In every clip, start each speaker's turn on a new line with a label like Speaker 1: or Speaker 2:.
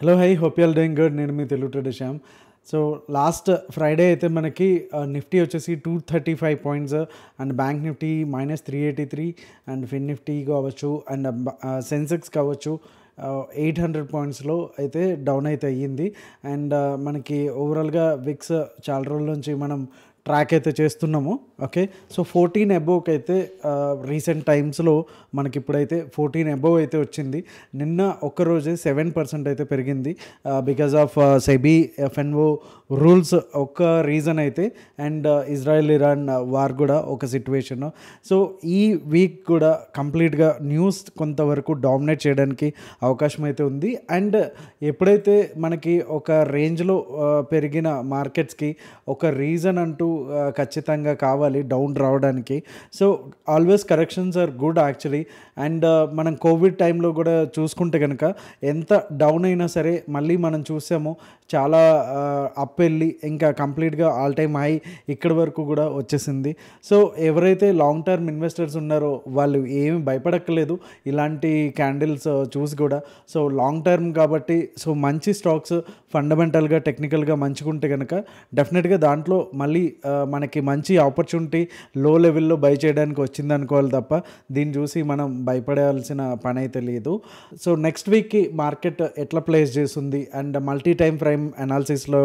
Speaker 1: Hello hi hope you all doing good. నేను మీ Telugu trader Shyam. So last Friday అయితే మనకి నిఫ్టీ వచ్చేసి 235 points and bank Nifty -383 and fin Nifty కావచ్చు and Sensex కావచ్చు 800 పాయింట్స్లో అయితే డౌన్ అయితే అయ్యింది. అండ్ మనకి ఓవరాల్గా విక్స్ చాలా రోజుల నుంచి మనం ట్రాక్ అయితే చేస్తున్నాము. ఓకే, సో 14 అబోవ్కి అయితే రీసెంట్ టైమ్స్లో మనకి ఇప్పుడైతే 14 అబోవ్ అయితే వచ్చింది. నిన్న ఒక్కరోజే 7% అయితే పెరిగింది because of SEBI F&O rules ఒక రీజన్ అయితే, అండ్ ఇజ్రాయెల్ ఇరాన్ వార్ కూడా ఒక సిచ్యువేషన్. సో ఈ వీక్ కూడా కంప్లీట్గా న్యూస్ కొంతవరకు డామినేట్ చేయడానికి అవకాశం అయితే ఉంది. అండ్ ఎప్పుడైతే మనకి ఒక రేంజ్లో పెరిగిన మార్కెట్స్కి ఒక రీజన్ అంటూ ఖచ్చితంగా కావాలి డౌన్ రావడానికి. So always corrections are good actually. And మనం కోవిడ్ టైంలో కూడా చూసుకుంటే కనుక ఎంత డౌన్ అయినా సరే మళ్ళీ మనం చూసాము చాలా అప్ వెళ్ళి ఇంకా కంప్లీట్గా ఆల్ టైమ్ హై ఇక్కడి వరకు కూడా వచ్చేసింది. సో ఎవరైతే లాంగ్ టర్మ్ ఇన్వెస్టర్స్ ఉన్నారో వాళ్ళు ఏమి భయపడక్కర్లేదు ఇలాంటి క్యాండిల్స్ చూసి కూడా. సో లాంగ్ టర్మ్ కాబట్టి సో మంచి స్టాక్స్ ఫండమెంటల్గా టెక్నికల్గా మంచిగుంటే కనుక డెఫినెట్గా దాంట్లో మళ్ళీ మనకి మంచి ఆపర్చునిటీ లో లెవెల్లో బై చేయడానికి వచ్చింది అనుకోవాలి తప్ప దీన్ని చూసి మనం భయపడాల్సిన పని అయితే లేదు. సో నెక్స్ట్ వీక్కి మార్కెట్ ఎట్లా ప్లేస్ చేస్తుంది అండ్ మల్టీ టైం ఫ్రేమ్ అనాలిసిస్లో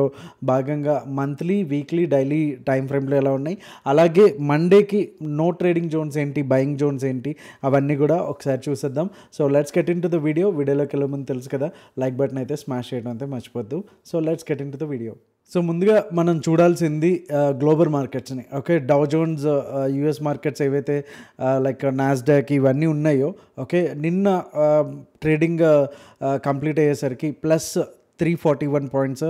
Speaker 1: భాగంగా మంత్లీ, వీక్లీ, డైలీ టైం ఫ్రేమ్లో ఎలా ఉన్నాయి, అలాగే మండేకి నో ట్రేడింగ్ జోన్స్ ఏంటి, బయింగ్ జోన్స్ ఏంటి, అవన్నీ కూడా ఒకసారి చూసేద్దాం. So let's get into the video. వీడియోలోకి వెళ్ళే ముందు తెలుసు కదా, లైక్ బటన్ అయితే స్మాష్ చేయడం అయితే మర్చిపోద్దు. So let's get into the video. So ముందుగా మనం చూడాల్సింది గ్లోబల్ మార్కెట్స్ని. Okay, Dow Jones US markets ఏవైతే లైక్ నాస్డాక్ ఇవన్నీ ఉన్నాయో, ఓకే, నిన్న ట్రేడింగ్ కంప్లీట్ అయ్యేసరికి plus 341 points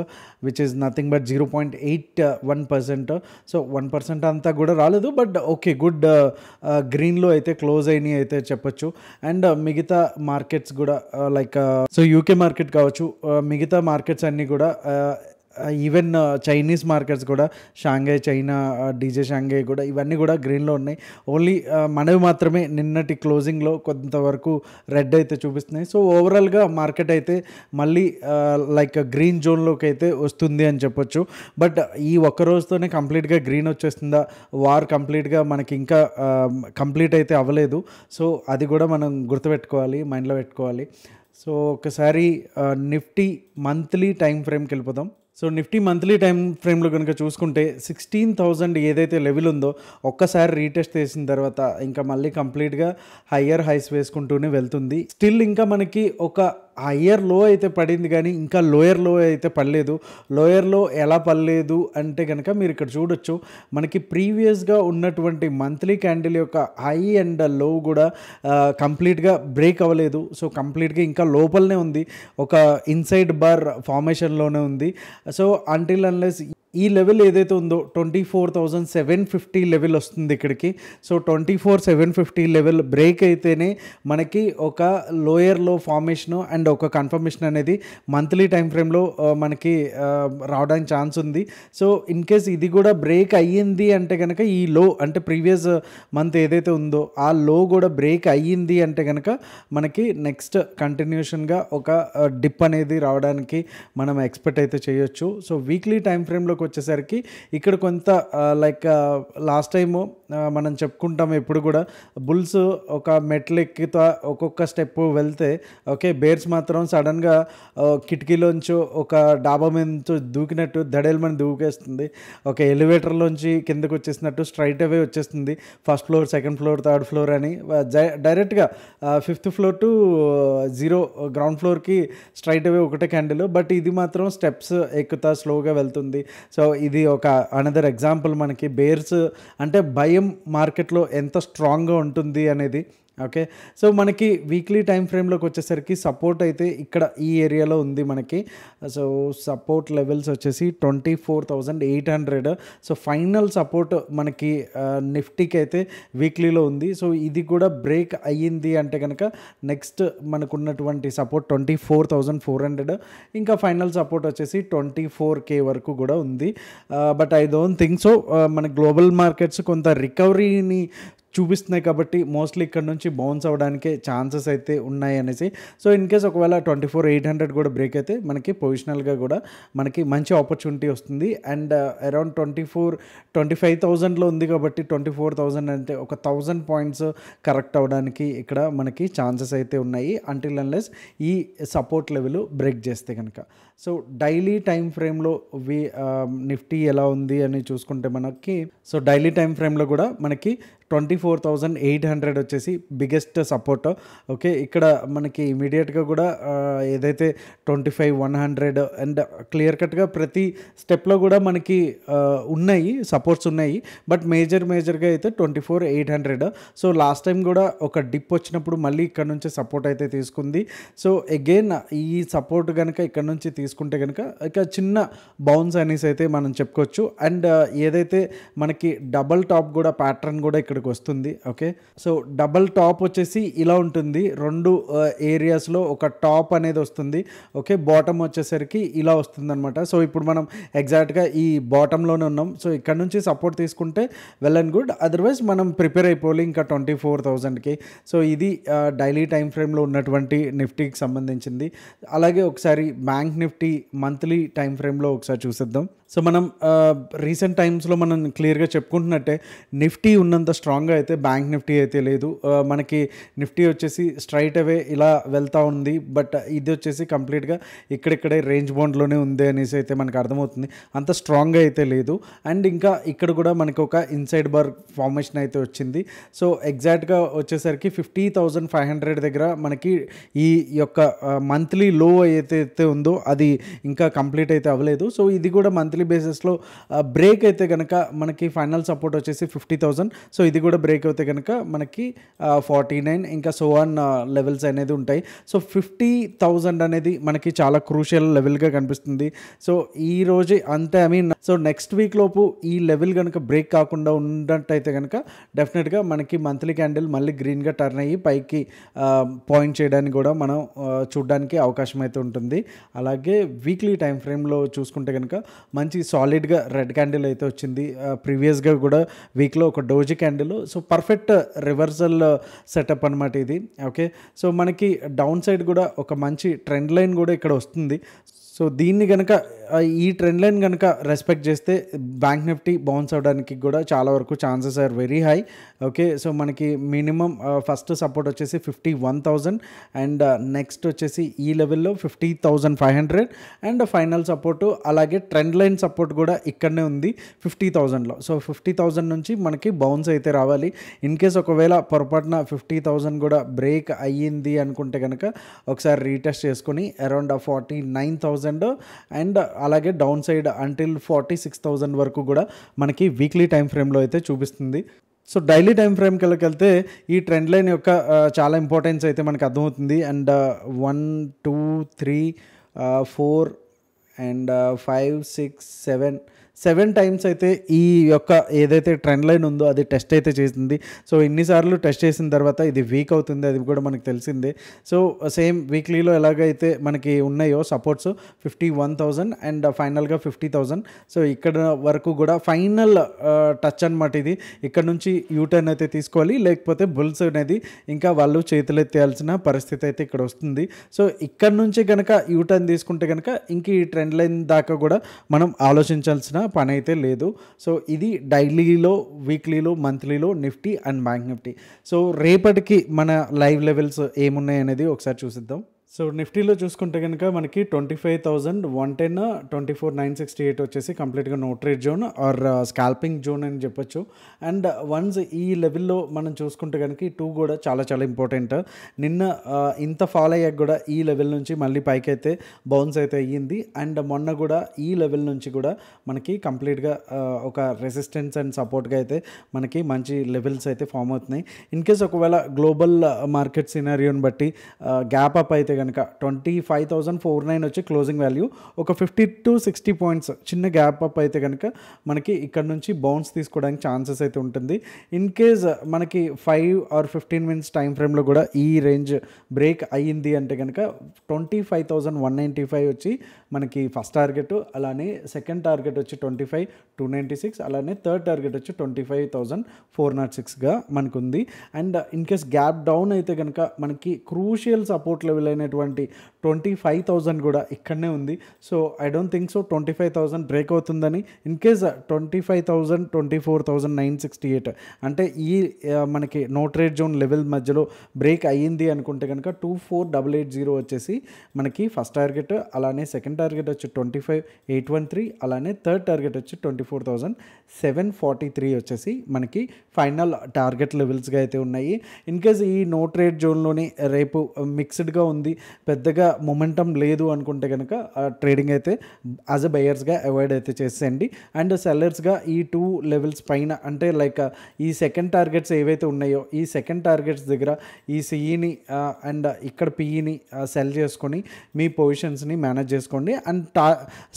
Speaker 1: which is nothing but 0.81%. So 1% అంతా కూడా రాలేదు, బట్ ఓకే గుడ్ గ్రీన్లో అయితే క్లోజ్ అయినాయి అయితే చెప్పొచ్చు. అండ్ మిగతా మార్కెట్స్ కూడా లైక్ సో యూకే మార్కెట్ కావచ్చు, మిగతా మార్కెట్స్ అన్నీ కూడా ఈవెన్ చైనీస్ మార్కెట్స్ కూడా షాంఘై చైనా, డీజే షాంఘై కూడా ఇవన్నీ కూడా గ్రీన్లో ఉన్నాయి. ఓన్లీ మనవి మాత్రమే నిన్నటి క్లోజింగ్లో కొంతవరకు రెడ్ అయితే చూపిస్తున్నాయి. సో ఓవరాల్గా మార్కెట్ అయితే మళ్ళీ లైక్ గ్రీన్ జోన్లోకి అయితే వస్తుంది అని చెప్పొచ్చు. బట్ ఈ ఒక్క రోజుతోనే కంప్లీట్గా గ్రీన్ వచ్చేస్తుందా, వార్ కంప్లీట్గా మనకి ఇంకా కంప్లీట్ అయితే అవ్వలేదు. సో అది కూడా మనం గుర్తుపెట్టుకోవాలి, మైండ్లో పెట్టుకోవాలి. సో ఒకసారి నిఫ్టీ మంత్లీ టైం ఫ్రేమ్కి వెళ్ళిపోదాం. సో నిఫ్టీ మంత్లీ టైం ఫ్రేమ్లో కనుక చూసుకుంటే 16,000 ఏదైతే లెవెల్ ఉందో ఒక్కసారి రీటెస్ట్ చేసిన తర్వాత ఇంకా మళ్ళీ కంప్లీట్గా హయ్యర్ హైస్ వేసుకుంటూనే వెళ్తుంది. స్టిల్ ఇంకా మనకి ఒక హయ్యర్ లో అయితే పడింది కానీ ఇంకా లోయర్ లో అయితే పడలేదు. లోయర్ లో ఎలా పడలేదు అంటే కనుక మీరు ఇక్కడ చూడొచ్చు, మనకి ప్రీవియస్గా ఉన్నటువంటి మంత్లీ క్యాండిల్ యొక్క హై అండ్ లో కూడా కంప్లీట్గా బ్రేక్ అవ్వలేదు. సో కంప్లీట్గా ఇంకా లోపలనే ఉంది, ఒక ఇన్సైడ్ బార్ ఫార్మేషన్లోనే ఉంది. సో అంటిల్ అన్లెస్ ఈ లెవెల్ ఏదైతే ఉందో 24,750 లెవెల్ వస్తుంది ఇక్కడికి. సో 24,750 లెవెల్ బ్రేక్ అయితేనే మనకి ఒక లోయర్ లో ఫార్మేషన్ అండ్ ఒక కన్ఫర్మేషన్ అనేది మంత్లీ టైం ఫ్రేమ్లో మనకి రావడానికి ఛాన్స్ ఉంది. సో ఇన్ కేస్ ఇది కూడా బ్రేక్ అయ్యింది అంటే కనుక ఈ లో అంటే ప్రీవియస్ మంత్ ఏదైతే ఉందో ఆ లో కూడా బ్రేక్ అయ్యింది అంటే కనుక మనకి నెక్స్ట్ కంటిన్యూషన్గా ఒక డిప్ అనేది రావడానికి మనం ఎక్స్పెక్ట్ అయితే చేయొచ్చు. సో వీక్లీ టైం ఫ్రేమ్లోకి వచ్చేసరికి ఇక్కడ కొంత లైక్ లాస్ట్ టైము మనం చెప్పుకుంటాం ఎప్పుడు కూడా బుల్స్ ఒక మెట్లు ఎక్కుతా ఒక్కొక్క స్టెప్ వెళ్తే ఓకే, బేర్స్ మాత్రం సడన్గా కిటికీలోంచి ఒక డాబా మీద దూకినట్టు దడేలమని దూకేస్తుంది. ఒక ఎలివేటర్లోంచి కిందకు వచ్చేసినట్టు స్ట్రైట్ అవే వచ్చేస్తుంది. First floor, second floor, third floor అని డైరెక్ట్గా 5th ఫ్లోర్ టు 0 గ్రౌండ్ ఫ్లోర్కి స్ట్రైట్ అవే ఒకటే క్యాండిల్. బట్ ఇది మాత్రం స్టెప్స్ ఎక్కుతా స్లోగా వెళ్తుంది. సో ఇది ఒక అనదర్ ఎగ్జాంపుల్ మనకి బేర్స్ అంటే భయం మార్కెట్లో ఎంత స్ట్రాంగ్గా ఉంటుంది అనేది. ఓకే, సో మనకి వీక్లీ టైం ఫ్రేమ్లోకి వచ్చేసరికి సపోర్ట్ అయితే ఇక్కడ ఈ ఏరియాలో ఉంది మనకి. సో సపోర్ట్ లెవెల్స్ వచ్చేసి 24,800. సో ఫైనల్ సపోర్ట్ మనకి నిఫ్టీకి అయితే వీక్లీలో ఉంది. సో ఇది కూడా బ్రేక్ అయ్యింది అంటే కనుక నెక్స్ట్ మనకున్నటువంటి సపోర్ట్ 24,400, ఇంకా ఫైనల్ సపోర్ట్ వచ్చేసి 24K వరకు కూడా ఉంది. But I don't think so మన గ్లోబల్ మార్కెట్స్ కొంత రికవరీని చూపిస్తున్నాయి కాబట్టి మోస్ట్లీ ఇక్కడ నుంచి బౌన్స్ అవ్వడానికే ఛాన్సెస్ అయితే ఉన్నాయి అనేసి. సో ఇన్ కేస్ ఒకవేళ 24,800 కూడా బ్రేక్ అయితే మనకి పొజిషనల్గా కూడా మనకి మంచి ఆపర్చునిటీ వస్తుంది. అండ్ అరౌండ్ 25,000లో ఉంది కాబట్టి 24,000 అంటే ఒక 1000 పాయింట్స్ కరెక్ట్ అవ్వడానికి ఇక్కడ మనకి ఛాన్సెస్ అయితే ఉన్నాయి అంటిల్ అన్లెస్ ఈ సపోర్ట్ లెవెల్ బ్రేక్ చేస్తే కనుక. సో డైలీ టైం ఫ్రేమ్లో నిఫ్టీ ఎలా ఉంది అని చూసుకుంటే మనకి, సో డైలీ టైం ఫ్రేమ్లో కూడా మనకి 24,800 వచ్చేసి బిగ్గెస్ట్ సపోర్ట్. ఓకే, ఇక్కడ మనకి ఇమీడియట్గా కూడా ఏదైతే 25,100 అండ్ క్లియర్ కట్గా ప్రతి స్టెప్లో కూడా మనకి ఉన్నాయి సపోర్ట్స్ ఉన్నాయి. బట్ మేజర్గా అయితే 24,800. సో లాస్ట్ టైం కూడా ఒక డిప్ వచ్చినప్పుడు మళ్ళీ ఇక్కడ నుంచి సపోర్ట్ అయితే తీసుకుంది. సో అగైన్ ఈ సపోర్ట్ కనుక ఇక్కడ నుంచి తీసుకుంటే కనుక ఇక చిన్న బౌన్స్ అనేసి అయితే మనం చెప్పుకోవచ్చు. అండ్ ఏదైతే మనకి డబల్ టాప్ కూడా ప్యాటర్న్ కూడా ఇక్కడికి వస్తుంది. ఓకే, సో డబల్ టాప్ వచ్చేసి ఇలా ఉంటుంది, రెండు ఏరియాస్లో ఒక టాప్ అనేది వస్తుంది. ఓకే, బాటమ్ వచ్చేసరికి ఇలా వస్తుంది అనమాట. సో ఇప్పుడు మనం ఎగ్జాక్ట్గా ఈ బాటంలోనే ఉన్నాం. సో ఇక్కడ నుంచి సపోర్ట్ తీసుకుంటే వెల్ అండ్ గుడ్, అదర్వైజ్ మనం ప్రిపేర్ అయిపోవాలి ఇంకా 24,000కి. సో ఇది డైలీ టైం ఫ్రేమ్లో ఉన్నటువంటి నిఫ్టీకి సంబంధించింది. అలాగే ఒకసారి బ్యాంక్ నిఫ్టీ మంత్లీ టైం ఫ్రేమ్లో ఒకసారి చూసేద్దాం. సో మనం రీసెంట్ టైమ్స్లో మనం క్లియర్గా చెప్పుకుంటున్నట్టే నిఫ్టీ ఉన్నంత స్ట్రాంగ్గా అయితే బ్యాంక్ నిఫ్టీ అయితే లేదు. మనకి నిఫ్టీ వచ్చేసి స్ట్రైట్ అవే ఇలా వెళ్తూ ఉంది, బట్ ఇది వచ్చేసి కంప్లీట్గా ఇక్కడిక్కడే రేంజ్ బౌండ్లోనే ఉంది అనేసి అయితే మనకు అర్థమవుతుంది. అంత స్ట్రాంగ్గా అయితే లేదు. అండ్ ఇంకా ఇక్కడ కూడా మనకు ఒక ఇన్సైడ్ బార్ ఫార్మేషన్ అయితే వచ్చింది. సో ఎగ్జాక్ట్గా వచ్చేసరికి 50,500 దగ్గర మనకి ఈ యొక్క మంత్లీ లో అయితే ఉందో అది ఇంకా కంప్లీట్ అయితే అవ్వలేదు. సో ఇది కూడా మంత్లీ బేసిస్లో బ్రేక్ అయితే కనుక మనకి ఫైనల్ సపోర్ట్ వచ్చేసి 50,000. సో ఇది కూడా బ్రేక్ అయితే కనుక మనకి 49 ఇంకా సో ఆన్ లెవెల్స్ అనేది ఉంటాయి. సో 50,000 అనేది మనకి చాలా క్రూషియల్ లెవెల్గా కనిపిస్తుంది. సో ఈ రోజు అంటే సో నెక్స్ట్ వీక్ లోపు ఈ లెవెల్ కనుక బ్రేక్ కాకుండా ఉన్నట్టయితే కనుక డెఫినెట్గా మనకి మంత్లీ క్యాండిల్ మళ్ళీ గ్రీన్గా టర్న్ అయ్యి పైకి పాయింట్ చేయడానికి కూడా మనం చూడడానికి అవకాశం అయితే ఉంటుంది. అలాగే వీక్లీ టైం ఫ్రేమ్లో చూసుకుంటే కనుక మంచి సాలిడ్గా రెడ్ క్యాండిల్ అయితే వచ్చింది. ప్రీవియస్గా కూడా వీక్లో ఒక doji candle. So perfect reversal setup అనమాట ఇది. ఓకే, సో మనకి డౌన్ సైడ్ కూడా ఒక మంచి ట్రెండ్ లైన్ కూడా ఇక్కడ వస్తుంది. సో దీన్ని కనుక ఈ ట్రెండ్ లైన్ కనుక రెస్పెక్ట్ చేస్తే బ్యాంక్ నిఫ్టీ బౌన్స్ అవడానికి కూడా చాలా వరకు chances are very high. Okay, so మనకి మినిమం ఫస్ట్ సపోర్ట్ వచ్చేసి 51,000 అండ్ నెక్స్ట్ వచ్చేసి ఈ లెవెల్లో 50,500 అండ్ ఫైనల్ సపోర్టు అలాగే ట్రెండ్ లైన్ సపోర్ట్ కూడా ఇక్కడనే ఉంది 50,000లో. సో 50,000 నుంచి మనకి బౌన్స్ అయితే రావాలి. ఇన్ కేస్ ఒకవేళ పొరపాటున 50,000 కూడా బ్రేక్ అయ్యింది అనుకుంటే కనుక ఒకసారి రీటెస్ట్ చేసుకొని అరౌండ్ 49,000 అండ్ అలాగే డౌన్ సైడ్ అంటిల్ 46,000 వరకు కూడా మనకి వీక్లీ టైం ఫ్రేమ్లో అయితే చూపిస్తుంది. సో డైలీ టైం ఫ్రేమ్కి వెళ్తే ఈ ట్రెండ్ లైన్ యొక్క చాలా ఇంపార్టెన్స్ అయితే మనకు అర్థమవుతుంది. అండ్ 1 2 3 4 అండ్ 5 6 7 టైమ్స్ అయితే ఈ యొక్క ఏదైతే ట్రెండ్ లైన్ ఉందో అది టెస్ట్ అయితే చేసింది. సో ఇన్నిసార్లు టెస్ట్ చేసిన తర్వాత ఇది వీక్ అవుతుంది, అది కూడా మనకు తెలిసిందే. సో సేమ్ వీక్లీలో ఎలాగైతే మనకి ఉన్నాయో సపోర్ట్స్ 51,000 అండ్ ఫైనల్గా 50,000. సో ఇక్కడ వరకు కూడా ఫైనల్ టచ్ అనమాట ఇది. ఇక్కడ నుంచి యూటర్న్ అయితే తీసుకోవాలి, లేకపోతే బుల్స్ అనేది ఇంకా వాళ్ళు చేతులెత్తేయాల్సిన పరిస్థితి అయితే ఇక్కడ వస్తుంది. సో ఇక్కడ నుంచి కనుక యూటర్న్ తీసుకుంటే కనుక ఇంక ఈ ట్రెండ్ లైన్ దాకా కూడా మనం ఆలోచించాల్సిన పని అయితే లేదు. సో ఇది డైలీలో, వీక్లీలో, మంత్లీలో Nifty and bank Nifty. So రేపటికి మన లైవ్ లెవెల్స్ ఏమున్నాయి అనేది ఒకసారి చూసిద్దాం. సో నిఫ్టీలో చూసుకుంటే కనుక మనకి 25,110, 24,968 వచ్చేసి కంప్లీట్గా no trade zone or scalping zone అని చెప్పొచ్చు. అండ్ వన్స్ ఈ లెవెల్లో మనం చూసుకుంటే కనుక ఈ 2 కూడా చాలా చాలా ఇంపార్టెంట్. నిన్న ఇంత ఫాలో అయ్యాక కూడా ఈ లెవెల్ నుంచి మళ్ళీ పైకి అయితే బౌన్స్ అయితే అయ్యింది. అండ్ మొన్న కూడా ఈ లెవెల్ నుంచి కూడా మనకి కంప్లీట్గా ఒక రెసిస్టెన్స్ అండ్ సపోర్ట్గా అయితే మనకి మంచి లెవెల్స్ అయితే ఫామ్ అవుతున్నాయి. ఇన్ కేస్ ఒకవేళ గ్లోబల్ మార్కెట్ సినారియోని బట్టి గ్యాప్ అప్ అయితే కనుక 25,409 వచ్చి క్లోజింగ్ వాల్యూ, ఒక 50 to 60 పాయింట్స్ చిన్న గ్యాప్ అప్ అయితే కనుక మనకి ఇక్కడ నుంచి బౌన్స్ తీసుకోవడానికి ఛాన్సెస్ అయితే ఉంటుంది. ఇన్ కేస్ మనకి 5 or 15 minutes టైం ఫ్రేమ్లో కూడా ఈ రేంజ్ బ్రేక్ అయ్యింది అంటే కనుక 25,195 వచ్చి మనకి ఫస్ట్ టార్గెట్, అలానే సెకండ్ టార్గెట్ వచ్చి 25,296, అలానే థర్డ్ టార్గెట్ వచ్చి 25,406గా మనకు ఉంది. And in case gap down అయితే కనుక మనకి క్రూషియల్ సపోర్ట్ లెవెల్ అయినటువంటి 25,000 కూడా ఇక్కడనే ఉంది. So I don't think so 25,000 break అవుతుందని. ఇన్ కేస్ 25,000, 24,968 అంటే ఈ మనకి నో ట్రేడ్ జోన్ లెవెల్ మధ్యలో బ్రేక్ అయ్యింది అనుకుంటే కనుక 24,880 వచ్చేసి మనకి ఫస్ట్ టార్గెట్, అలానే సెకండ్ టార్గెట్ వచ్చి 25,813, అలానే థర్డ్ టార్గెట్ వచ్చి 24,743 వచ్చేసి మనకి ఫైనల్ టార్గెట్ లెవెల్స్గా అయితే ఉన్నాయి. ఇన్ కేస్ ఈ నో ట్రేడ్ జోన్లోని రేపు మిక్స్డ్గా ఉంది, పెద్దగా మొమెంటం లేదు అనుకుంటే కనుక ట్రేడింగ్ అయితే యాజ్ అ బయర్స్గా అవాయిడ్ అయితే చేసేయండి. అండ్ సెల్లర్స్గా ఈ 2 లెవెల్స్ పైన అంటే లైక్ ఈ సెకండ్ టార్గెట్స్ ఏవైతే ఉన్నాయో ఈ సెకండ్ టార్గెట్స్ దగ్గర ఈ సిఈని అండ్ ఇక్కడ పిఈని సెల్ చేసుకొని మీ పొజిషన్స్ని మేనేజ్ చేసుకోండి. అండ్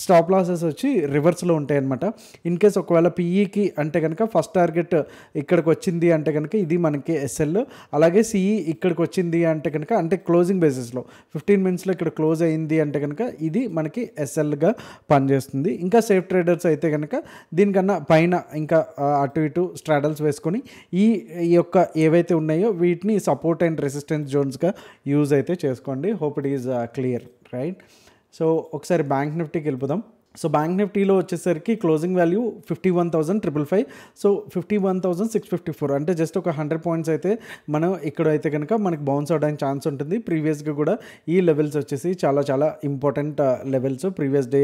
Speaker 1: స్టాప్ లాసెస్ వచ్చి రివర్స్లో ఉంటాయి అనమాట. ఇన్ కేస్ ఒకవేళ పిఈకి అంటే కనుక ఫస్ట్ టార్గెట్ ఇక్కడికి వచ్చింది అంటే కనుక ఇది మనకి ఎస్ఎల్, అలాగే సిఈ ఇక్కడికి వచ్చింది అంటే కనుక అంటే క్లోజింగ్ బేసిస్లో 15 మినిట్స్లో ఇక్కడ క్లోజ్ అయింది అంటే కనుక ఇది మనకి ఎస్ఎల్గా పనిచేస్తుంది. ఇంకా సేఫ్ ట్రేడర్స్ అయితే కనుక దీనికన్నా పైన ఇంకా అటు ఇటు స్ట్రాడల్స్ వేసుకొని ఈ యొక్క ఏవైతే ఉన్నాయో వీటిని సపోర్ట్ అండ్ రెసిస్టెన్స్ జోన్స్గా యూజ్ అయితే చేసుకోండి. Hope it is clear, right? So ఒకసారి బ్యాంక్ నిఫ్టీకి వెళ్ళిపోదాం. సో బ్యాంక్ నిఫ్టీలో వచ్చేసరికి క్లోజింగ్ వాల్యూ 51,555. సో 51,654 అంటే జస్ట్ ఒక 100 పాయింట్స్ అయితే మనం ఇక్కడ అయితే కనుక మనకి బౌన్స్ అవడానికి ఛాన్స్ ఉంటుంది. ప్రీవియస్గా కూడా ఈ లెవెల్స్ వచ్చేసి చాలా చాలా ఇంపార్టెంట్ లెవెల్స్ ప్రీవియస్ డే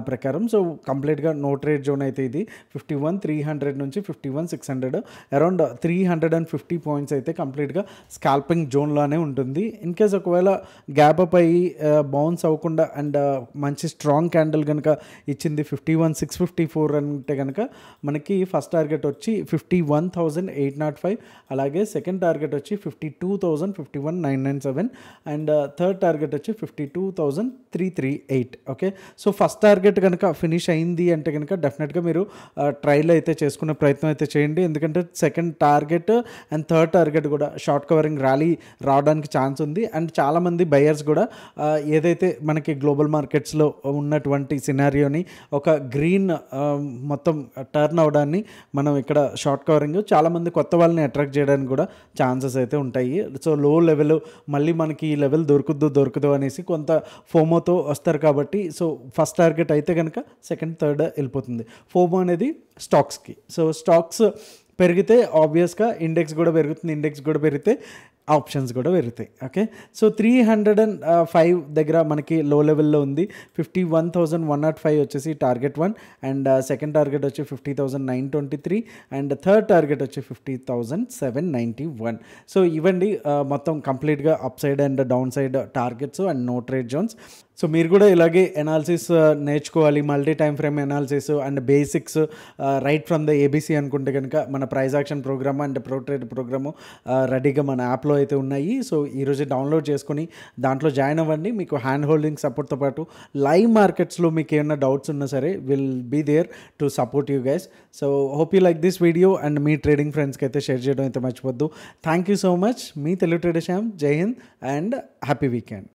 Speaker 1: ప్రకారం. సో కంప్లీట్గా నో ట్రేడ్ జోన్ అయితే ఇది 51,300 నుంచి 51,600 అరౌండ్ 350 పాయింట్స్ అయితే కంప్లీట్గా స్కాల్పింగ్ జోన్లోనే ఉంటుంది. ఇన్ కేస్ ఒకవేళ గ్యాప్ అప్ అయ్యి బౌన్స్ అవ్వకుండా అండ్ మంచి స్ట్రాంగ్ క్యాండిల్ కనుక ఇచ్చింది 51,654 అంటే కనుక మనకి ఫస్ట్ టార్గెట్ వచ్చి 51,805, అలాగే సెకండ్ టార్గెట్ వచ్చి 52,051,997 అండ్ థర్డ్ టార్గెట్ వచ్చి 52,338. ఓకే, సో ఫస్ట్ టార్గెట్ కనుక ఫినిష్ అయింది అంటే కనుక డెఫినెట్గా మీరు ట్రైల్ అయితే చేసుకునే ప్రయత్నం అయితే చేయండి. ఎందుకంటే second target and third target కూడా షార్ట్ కవరింగ్ ర్యాలీ రావడానికి ఛాన్స్ ఉంది. అండ్ చాలామంది బయర్స్ కూడా ఏదైతే మనకి గ్లోబల్ మార్కెట్స్లో ఉన్నటువంటి సినారియోని ఒక గ్రీన్ మొత్తం టర్న్ అవడాన్ని మనం ఇక్కడ షార్ట్ కవరింగ్ చాలామంది కొత్త వాళ్ళని అట్రాక్ట్ చేయడానికి కూడా ఛాన్సెస్ అయితే ఉంటాయి. సో లో లెవెల్ మళ్ళీ మనకి ఈ లెవెల్ దొరకదు అనేసి కొంత ఫోమోతో వస్తారు కాబట్టి సో ఫస్ట్ టార్గెట్ అయితే కనుక సెకండ్ థర్డ్ వెళ్ళిపోతుంది. ఫోమో అనేది స్టాక్స్కి. సో స్టాక్స్ పెరిగితే ఆబ్వియస్గా ఇండెక్స్ కూడా పెరుగుతుంది, ఇండెక్స్ కూడా పెరిగితే ఆప్షన్స్ కూడా పెరుగుతాయి. ఓకే, సో 305 దగ్గర మనకి లో లెవెల్లో ఉంది. 51,105 వచ్చేసి టార్గెట్ 1 అండ్ సెకండ్ టార్గెట్ వచ్చి 50,923 అండ్ థర్డ్ టార్గెట్ వచ్చి 50,791. సో ఇవ్వండి మొత్తం కంప్లీట్గా upside and downside targets and no trade zones. So మీరు కూడా ఇలాగే ఎనాలిసిస్ నేర్చుకోవాలి, multi time frame analysis and basics right from the ABC అనుకుంటే కనుక మన price action program and pro trade program రెడీగా మన యాప్లో అయితే ఉన్నాయి. సో ఈరోజు డౌన్లోడ్ చేసుకొని దాంట్లో జాయిన్ అవ్వండి. మీకు హ్యాండ్ హోల్డింగ్ సపోర్ట్తో పాటు లైవ్ మార్కెట్స్లో మీకు ఏమైనా డౌట్స్ ఉన్నా సరే will be there to support you guys. So hope you like this video and మీ ట్రేడింగ్ ఫ్రెండ్స్కి అయితే షేర్ చేయడం అయితే మర్చిపోద్దు. Thank you so much. మీ Telugu trader Shyam. Jai Hind and happy weekend.